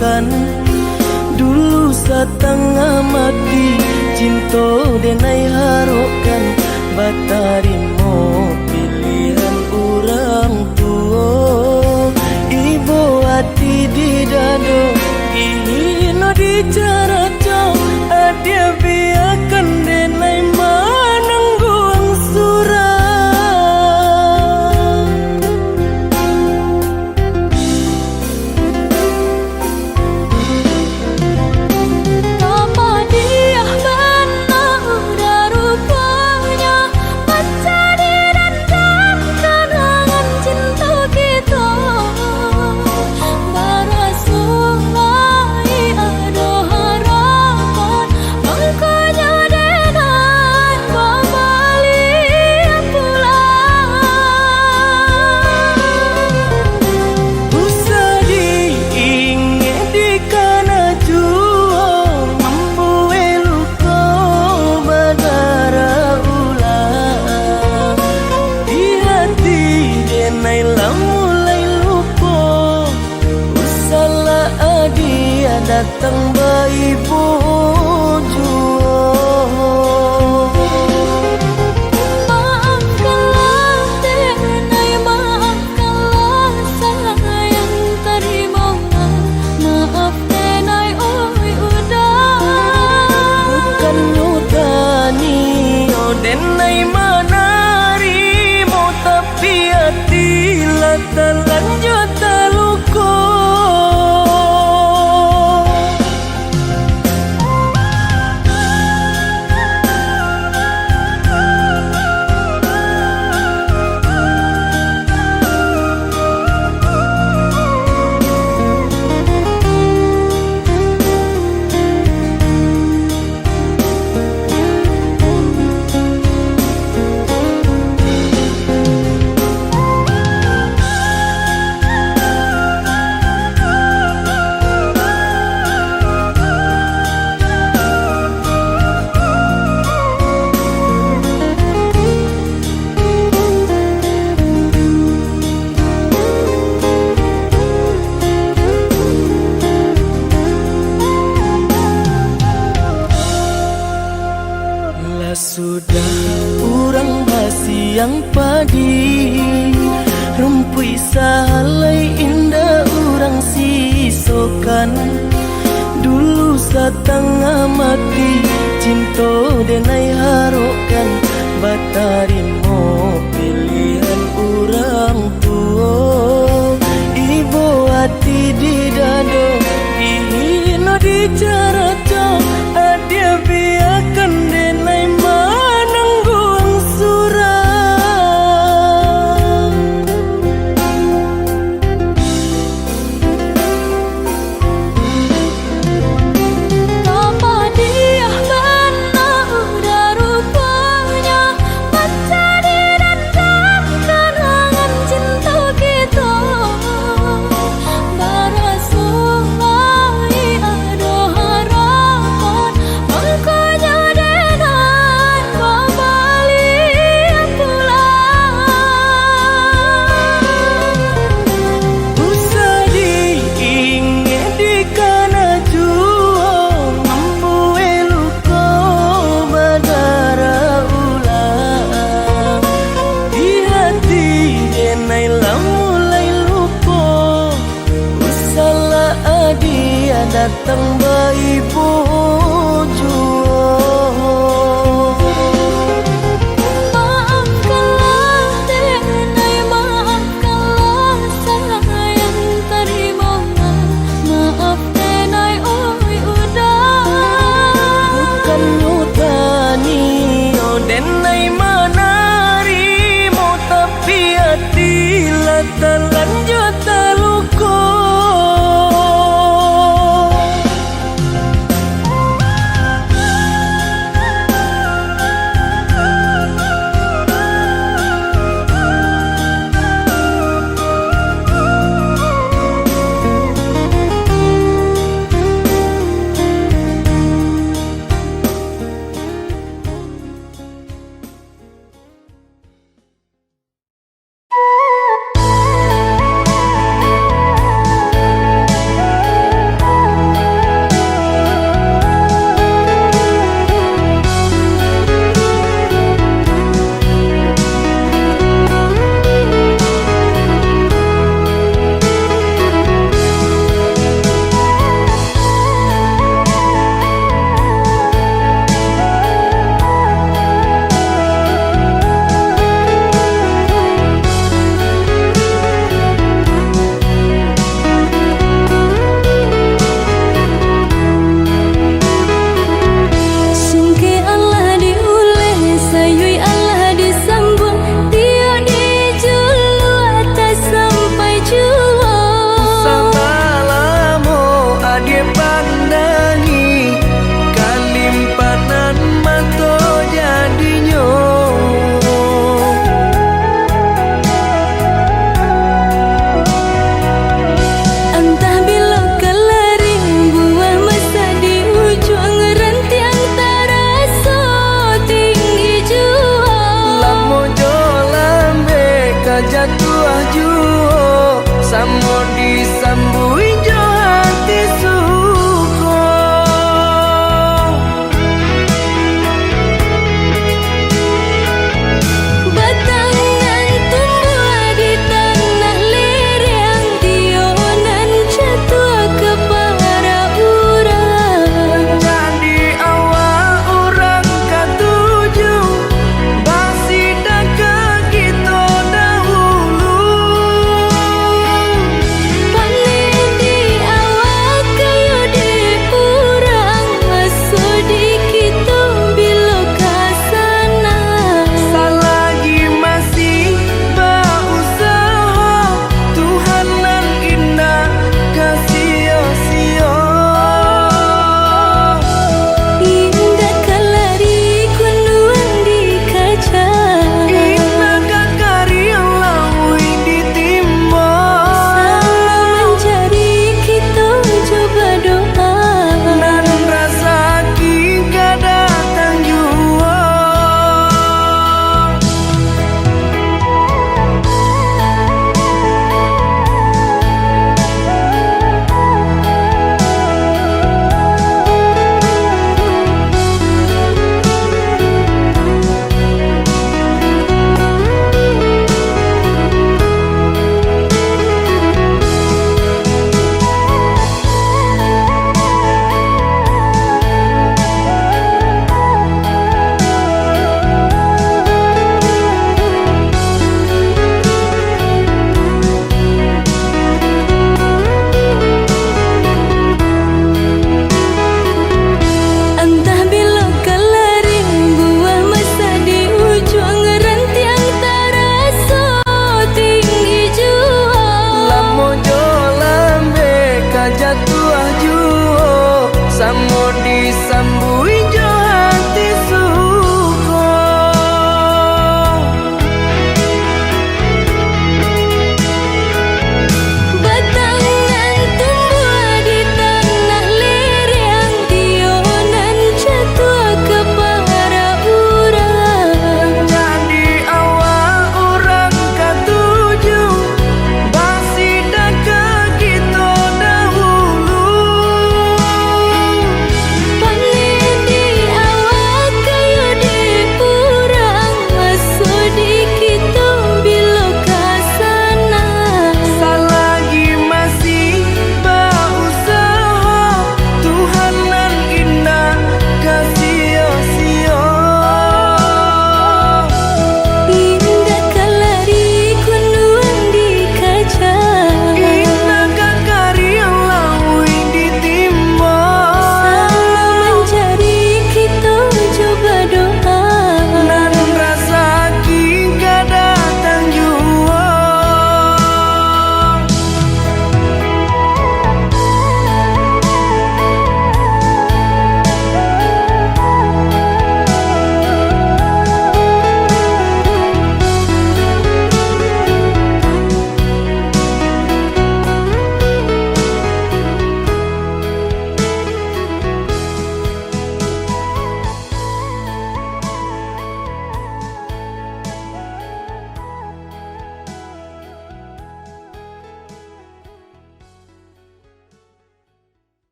sisokan. Dulu setengah mati cinta denai harokan. Batarimo pilihan orang tua. Ibu hati di dado Ino di cara cow. Adia biarkan denai manangguang surah. Datang bayi bojo. Maafkanlah denai, maafkanlah sayang terima. Maaf denai oi udah. Bukan nyutani oh denai manarimo. Tapi hatilah terlanjut terluka. Sudah urang basiang padi rumpui salai indah urang sisokan. Dulu setengah mati cinta denai harokan. Batarimo pilihan urang tua. Ibu hati di dado Ino di cara cow. Adia biarkan denai manangguang surah. Apa dia benar udah rupanya. Baca di dalam kenangan cinta kita. Barasulai ada harapan. Makanya denai kembali pulang. Usah diingat di kana jua. Membuai luka berdarah ulang. Di hati denai lah mulai lupa. Usahlah adia datang bayi bojo. Maafkanlah denai, maafkanlah sayang terima. Maaf denai oi udah. Bukan nyutani oh denai manarimo. Tapi hatilah terlanjut terluka. jatuh juo samo disambui jo hati suko. Batangan tumbuh di tanah lereng, tionan jatuh ke para urang. Jadi awal orang katuju basi daka kita dahulu. Panen di awal kayu di purang, masuk di kita bila kasana. Selagi masih berusaha, Tuhan nan indah kasih-sia. Indah kalari kunduan di kaca, Indah kakari yang lawi ditimba. sama mencari kita coba doa. Nan rasa kita datang jua.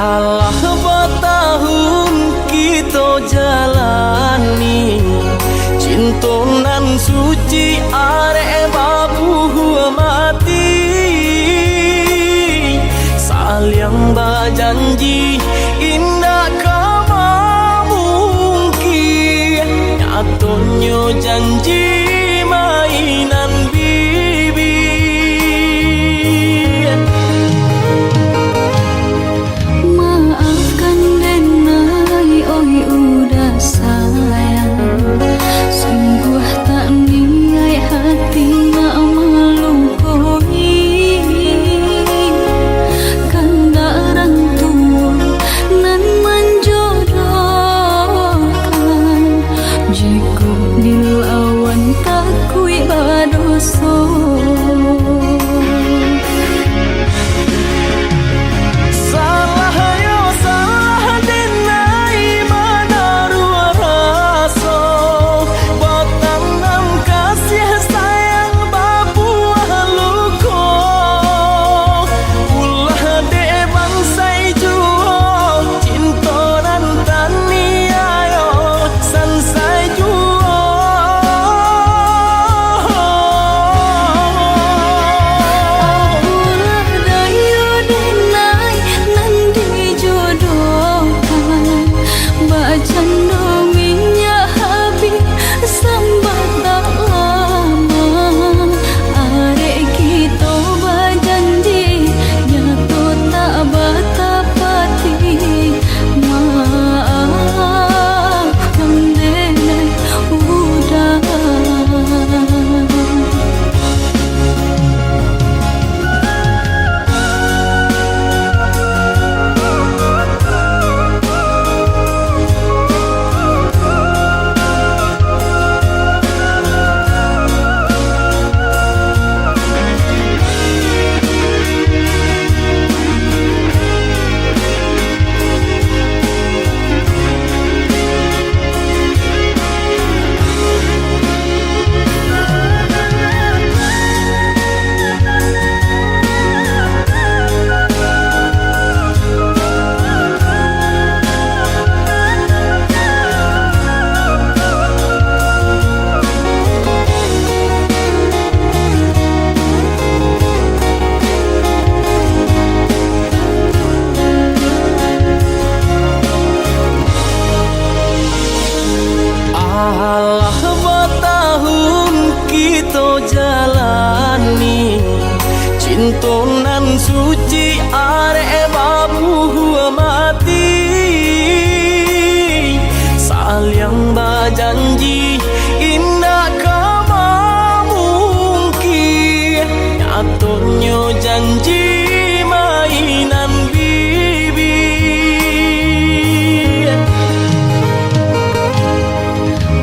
Alah bertahun kita jalani, cintonan suci are babu mati. Saling berjanji indah kama mungkin, nyatanya janji mainan bibir. Maafkan denai, oi udah sayang. Sungguh tak niat hati mak melukoi. Kanda rantua nan menjodohkan, jika dilawan Tonan suci are babu mati Saling berjanji indah kama mungkin Nyatanya janji mainan bibi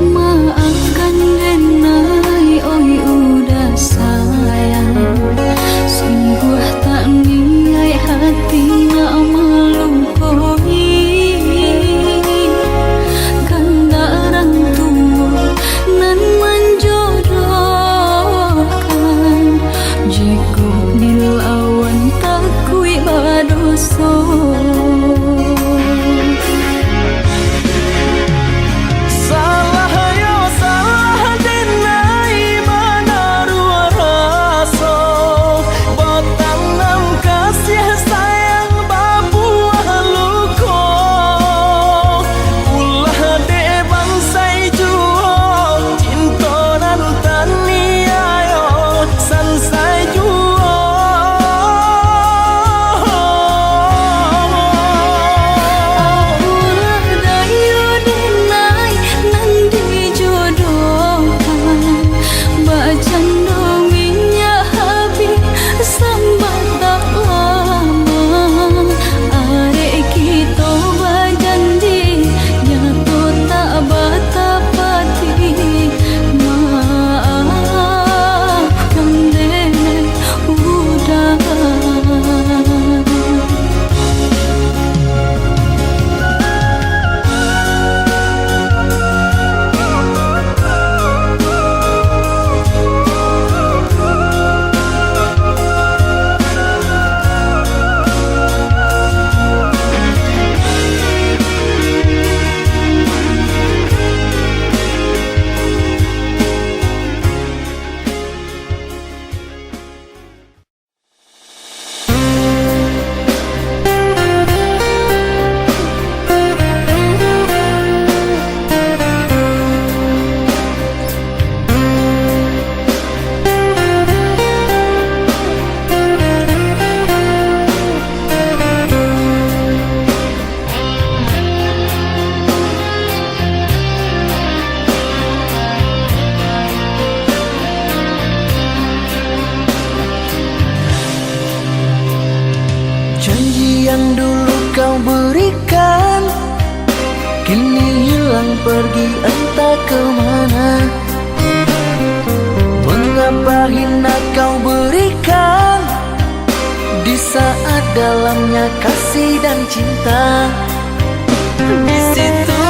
Maafkan denai oi udah sayang Sungguh tak niat hati nak melumpuhi Ganda orang tua nan menjodohkan Jika nilawan takui badoso Yang dulu kau berikan kini hilang pergi entah kemana Mengapa hina kau berikan di saat dalamnya kasih dan cinta Di situ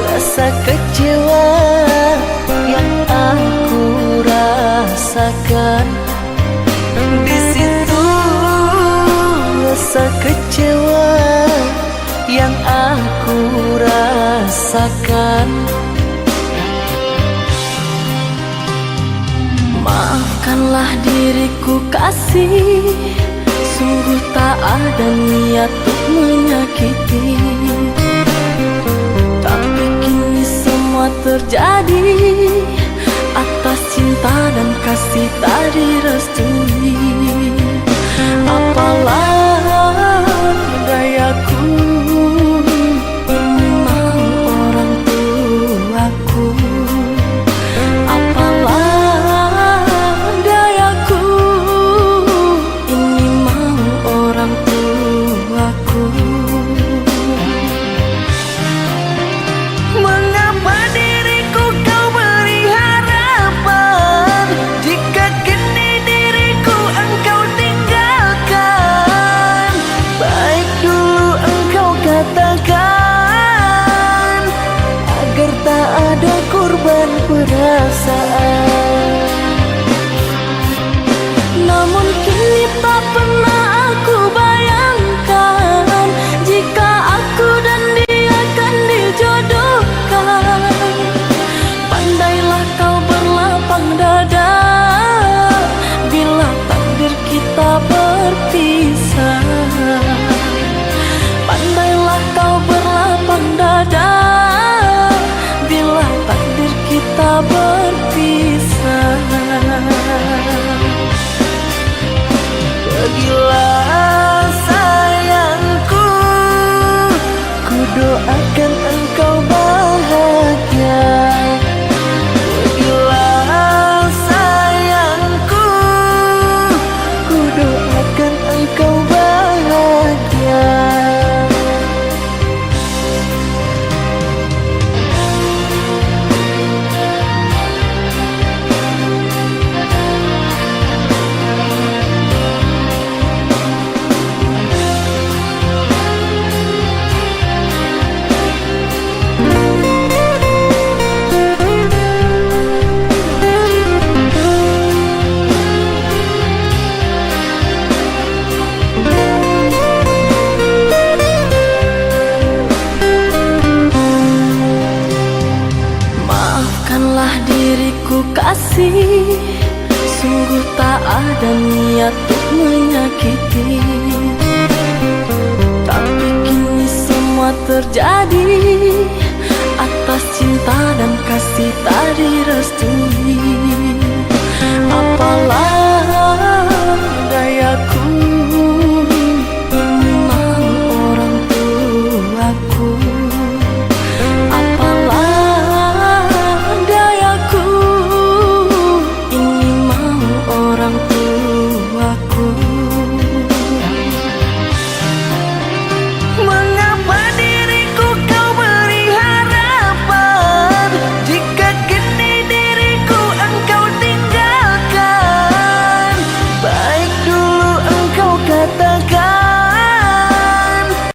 rasa kecewa yang aku rasakan Di situ rasa kecewa yang aku rasakan Maafkanlah diriku kasih Sungguh tak ada niat untuk menyakiti Tapi kini semua terjadi Atas cinta dan kasih tak direstui Apalah dayaku ini mau orang tuaku Apalah dayaku ini mau orang tuaku Mengapa diriku kau beri harapan Jika kini diriku engkau ku kasih, sungguh tak ada niat untuk menyakiti. Tapi kini semua terjadi atas cinta dan kasih tak direstui. Apalah dayaku, ini mau orang tuaku. Apalah dayaku, ini mau orang tuaku. Mengapa diriku kau beri harapan, jika kini diriku engkau tinggalkan? Baik dulu engkau katakan